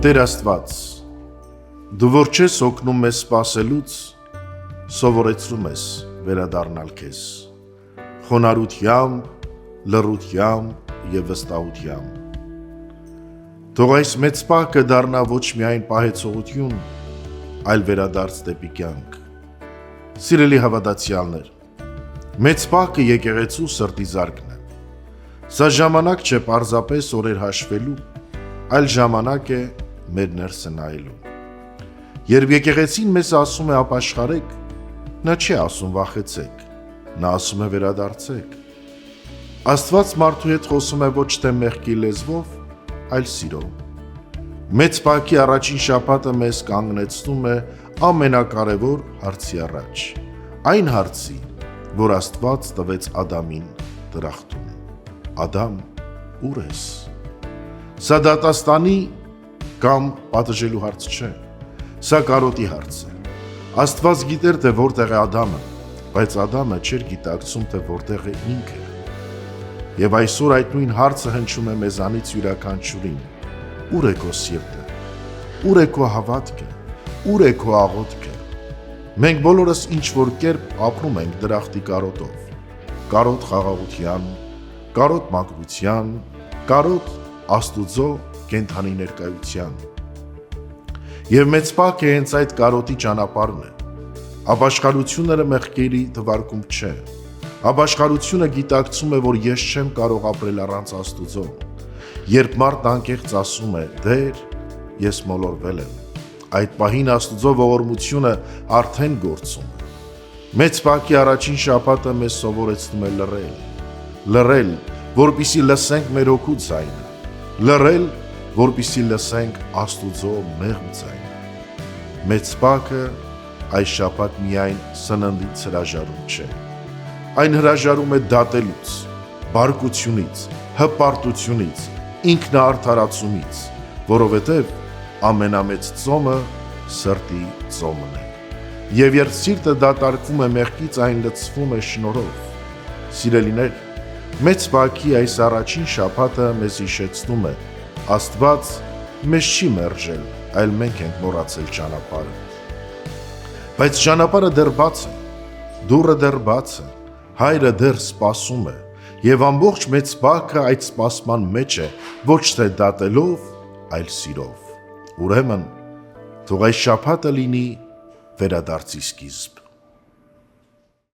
Տեր Աստված, դու որ չես օգնում մեզ սպասելուց, սովորեցնում ես վերադառնալ քեզ, խոնարհությամբ, լռությամբ եւ վստահությամբ։ Թող այս մեծ պահքը դառնա ոչ միայն պահեցողություն, այլ վերադարձ դեպի կյանք։ Սիրելի հավատացյալներ, մեծ պահքը եկեղեցու սրտի զարկն է։ Սա ժամանակ չէ պարզապես օրեր հաշվելու, այլ ժամանակ է մեր ներսը նայելու։ Երբ եկեղեցին մեզ ասում է ապաշխարեք, նա չի ասում վախեցեք, նա ասում է վերադարձեք։ Աստված մարդու հետ խոսում է ոչ թե մեղքի լեզվով, այլ սիրով։ Մեծ պահքի առաջին շաբաթը մեզ կանգնեցնում է ամենակարևոր հարցի առաջ, այն հարցի, որ Աստված տվեց Ադամին դրախտում։ Ադամ, ուր ես։ Սա դատաստանի կամ պատժելու հարց չէ, սա կարոտի հարց է։ Աստված գիտեր, թե որտեղ է Ադամը, բայց Ադամը չէր գիտակցում, թե որտեղ է ինքը։ Եվ այսօր այդ նույն հարցը հնչում է մեզանից յուրաքանչյուրին. ուր է քո սիրտը, ուր է քո հավատքը, ուր է քո աղոթքը։ Մենք բոլորս ինչ-որ կերպ ապրում ենք դրախտի կարոտով, կարոտ խաղաղության, կարոտ մաքրության, կարոտ Աստուծո կենդանի ներկայության։ Եվ մեծ պահքը հենց այդ կարոտի ճանապարհն է։ Ապաշխարությունը մեղքերի թվարկում չէ։ Ապաշխարությունը գիտակցում է, որ ես չեմ կարող ապրել առանց Աստուծո։ Երբ մարդն անկեղծ ասում է. «Դեր, ես մոլորվել եմ», այդ պահին Աստուծո ողորմությունը արդեն գործում է։ Մեծ պահքի առաջին շաբաթը մեզ սովորեցնում է լռել, որպեսզի լսենք մեր հոգու ձայնը, լռել, որպեսզի լսենք Աստուծո մեղմ ձայնը։ Մեծ պահքը այս շաբաթ միայն սննդից հրաժարում չէ, այն հրաժարում է դատելուց, բարկությունից, հպարտությունից, ինքնաարդարացումից, որովհետև ամենամեծ ծոմը սրտի ծոմն է։ Եվ երբ սիրտը դատարկվում է մեղքից, այն լցվում է շնորհով։ Սիրելիներ, մեծ պահքի այս առաջին շաբաթը մեզ հիշեցնում է. Աստված մեզ չի մերժել, այլ մենք ենք մոռացել ճանապարհը։ Բայց ճանապարհը դեռ բաց է, դուռը դեռ բաց է, Հայրը դեռ սպասում է, եւ ամբողջ մեծ պահքը այդ սպասման մեջ է, ոչ թե դատելով, այլ սիրով։ Ուրեմն, թող այս շաբաթը լինի վերադարձի սկիզբ։